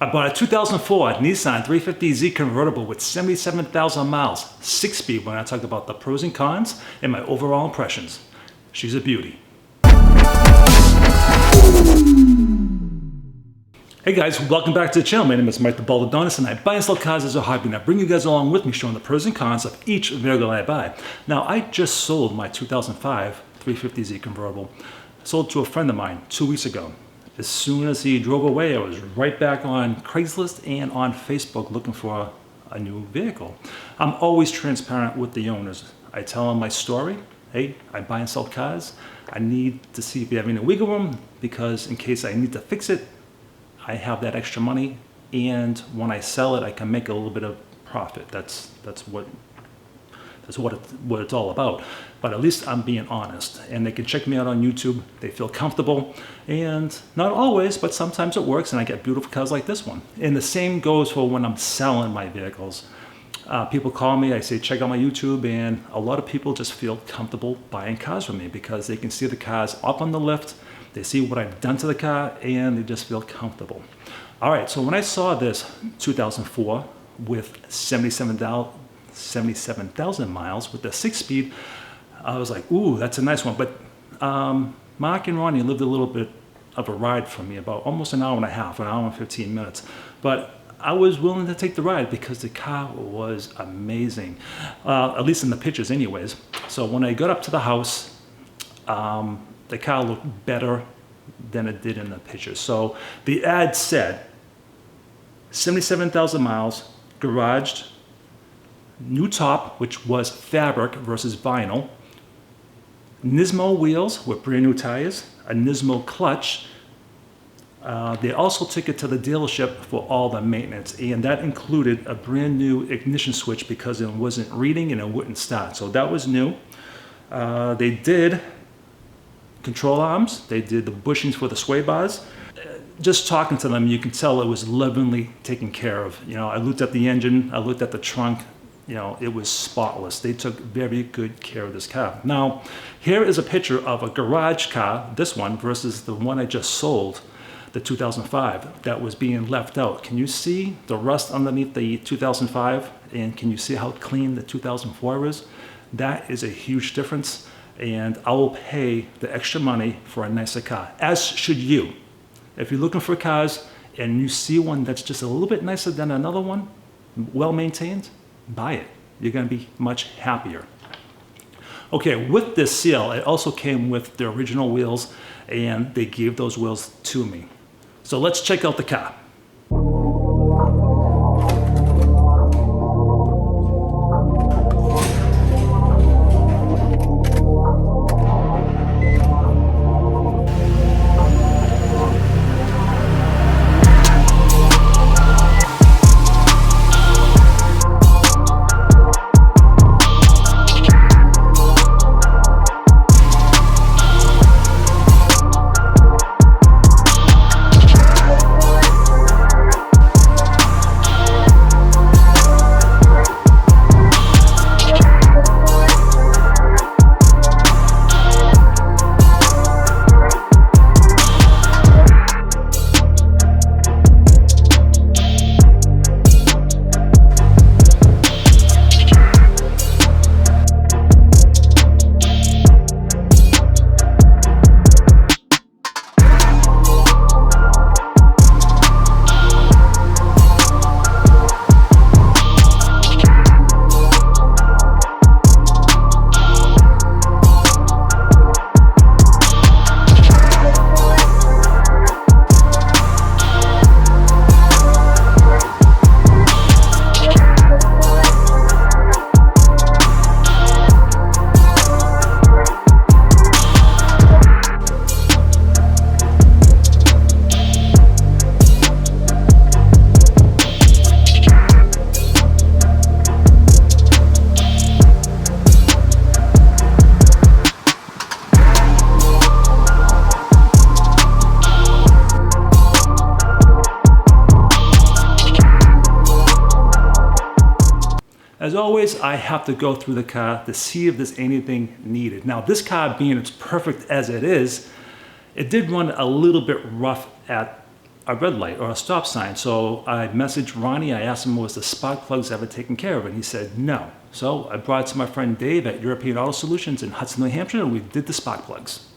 I bought a 2004 Nissan 350z convertible with 77,000 miles, 6-speed when I talked about the pros and cons and my overall impressions. She's a beauty. Hey guys, welcome back to the channel. My name is Mike the Baldadonis and I buy and sell cars as a hobby, and I bring you guys along with me showing the pros and cons of each vehicle I buy. Now, I just sold my 2005 350z convertible. I sold it to a friend of mine 2 weeks ago. As soon as he drove away, I was right back on Craigslist and on Facebook looking for a new vehicle. I'm always transparent with the owners. I tell them my story. Hey, I buy and sell cars. I need to see if you have any wiggle room, because in case I need to fix it, I have that extra money, and when I sell it, I can make a little bit of profit. That's what it's all about. But at least I'm being honest, and they can check me out on YouTube. They feel comfortable, and not always, but sometimes it works, and I get beautiful cars like this one. And the same goes for when I'm selling my vehicles. People call me, I say check out my YouTube, and a lot of people just feel comfortable buying cars from me because they can see the cars up on the lift, they see what I've done to the car, and they just feel comfortable. All right, so when I saw this 2004 with 77,000 miles with the 6-speed, I was like, ooh, that's a nice one. But Mark and Ronnie lived a little bit of a ride from me, about almost an hour and a half, an hour and 15 minutes. But I was willing to take the ride because the car was amazing, at least in the pictures anyways. So when I got up to the house, the car looked better than it did in the pictures. So the ad said 77,000 miles, garaged, new top, which was fabric versus vinyl, Nismo wheels with brand new tires, a Nismo clutch. They also took it to the dealership for all the maintenance, and that included a brand new ignition switch because it wasn't reading and it wouldn't start. So that was new. They did control arms. They did the bushings for the sway bars. Just talking to them, you can tell it was lovingly taken care of. You know, I looked at the engine, I looked at the trunk. You know, it was spotless. They took very good care of this car. Now, here is a picture of a garage car, this one, versus the one I just sold, the 2005, that was being left out. Can you see the rust underneath the 2005? And can you see how clean the 2004 is? That is a huge difference. And I will pay the extra money for a nicer car, as should you. If you're looking for cars and you see one that's just a little bit nicer than another one, well maintained, buy it. You're going to be much happier. Okay, with this sale, it also came with the original wheels, and they gave those wheels to me. So let's check out the car. As always, I have to go through the car to see if there's anything needed. Now, this car being as perfect as it is, it did run a little bit rough at a red light or a stop sign. So I messaged Ronnie. I asked him, was the spark plugs ever taken care of? And he said no. So I brought it to my friend Dave at European Auto Solutions in Hudson, New Hampshire, and we did the spark plugs.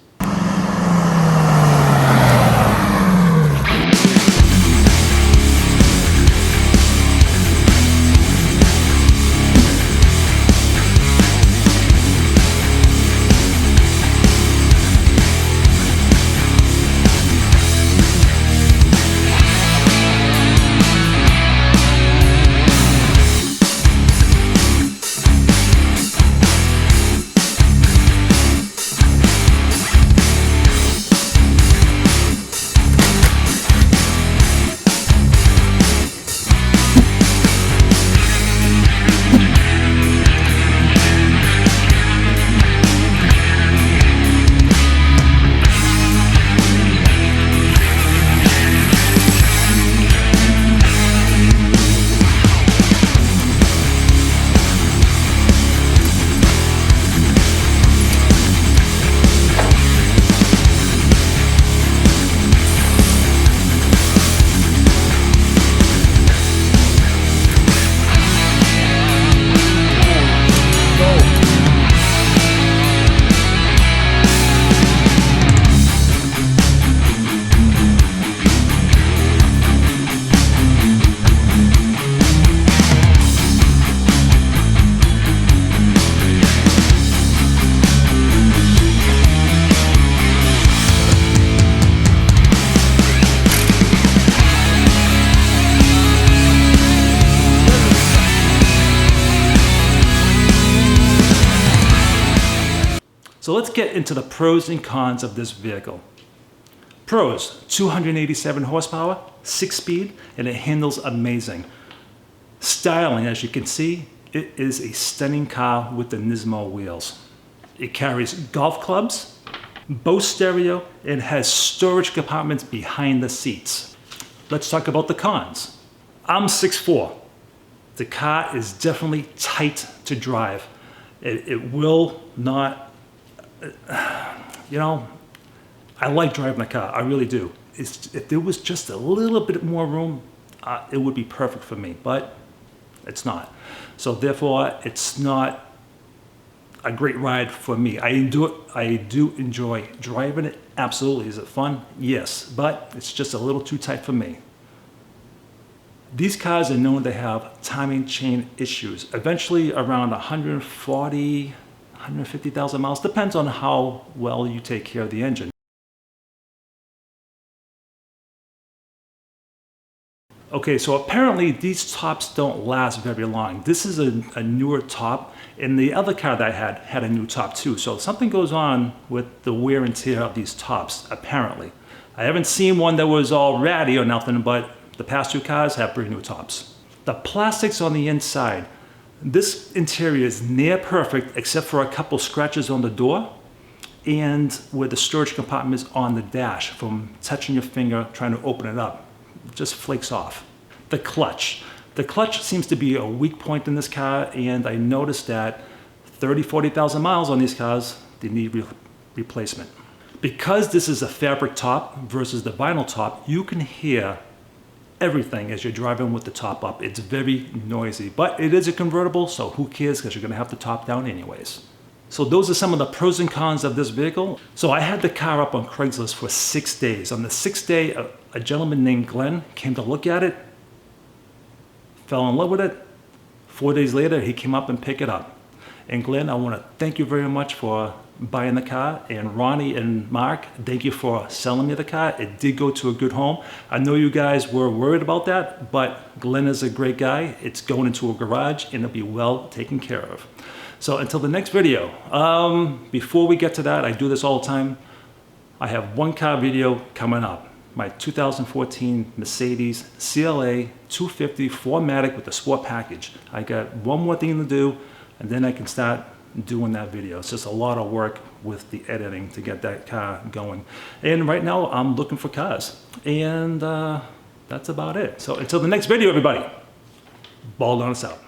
So let's get into the pros and cons of this vehicle. Pros: 287 horsepower, 6-speed, and it handles amazing. Styling, as you can see, it is a stunning car with the Nismo wheels. It carries golf clubs, Bose stereo, and has storage compartments behind the seats. Let's talk about the cons. I'm 6'4". The car is definitely tight to drive. It will not, I like driving the car, I really do. If there was just a little bit more room, it would be perfect for me, but it's not. So therefore, it's not a great ride for me. I do enjoy driving it, absolutely. Is it fun? Yes, but it's just a little too tight for me. These cars are known to have timing chain issues. Eventually around 140, 150,000 miles, depends on how well you take care of the engine. Okay, so apparently these tops don't last very long. This is a newer top, and the other car that I had a new top too. So something goes on with the wear and tear of these tops, apparently. I haven't seen one that was all ratty or nothing, but the past two cars have brand new tops. The plastics on the inside, this interior is near perfect except for a couple scratches on the door and where the storage compartment is on the dash from touching your finger trying to open it up. It just flakes off. The clutch. The clutch seems to be a weak point in this car, and I noticed that 40,000 miles on these cars, they need replacement. Because this is a fabric top versus the vinyl top, you can hear everything as you're driving with the top up. It's very noisy, but it is a convertible, so who cares, because you're gonna have the top down anyways. So those are some of the pros and cons of this vehicle. So I had the car up on Craigslist for 6 days. On the 6th day, a gentleman named Glenn came to look at it, fell in love with it. 4 days later, he came up and picked it up. And Glenn, I wanna thank you very much for buying the car, and Ronnie and Mark, thank you for selling me the car. It did go to a good home. I know you guys were worried about that, but Glenn is a great guy. It's going into a garage and it'll be well taken care of. So until the next video, before we get to that, I do this all the time. I have one car video coming up. My 2014 Mercedes CLA 250 4MATIC with the sport package. I got one more thing to do, and then I can start doing that video. It's just a lot of work with the editing to get that car going. And right now I'm looking for cars, and that's about it. So until the next video, everybody, Baldadonis out.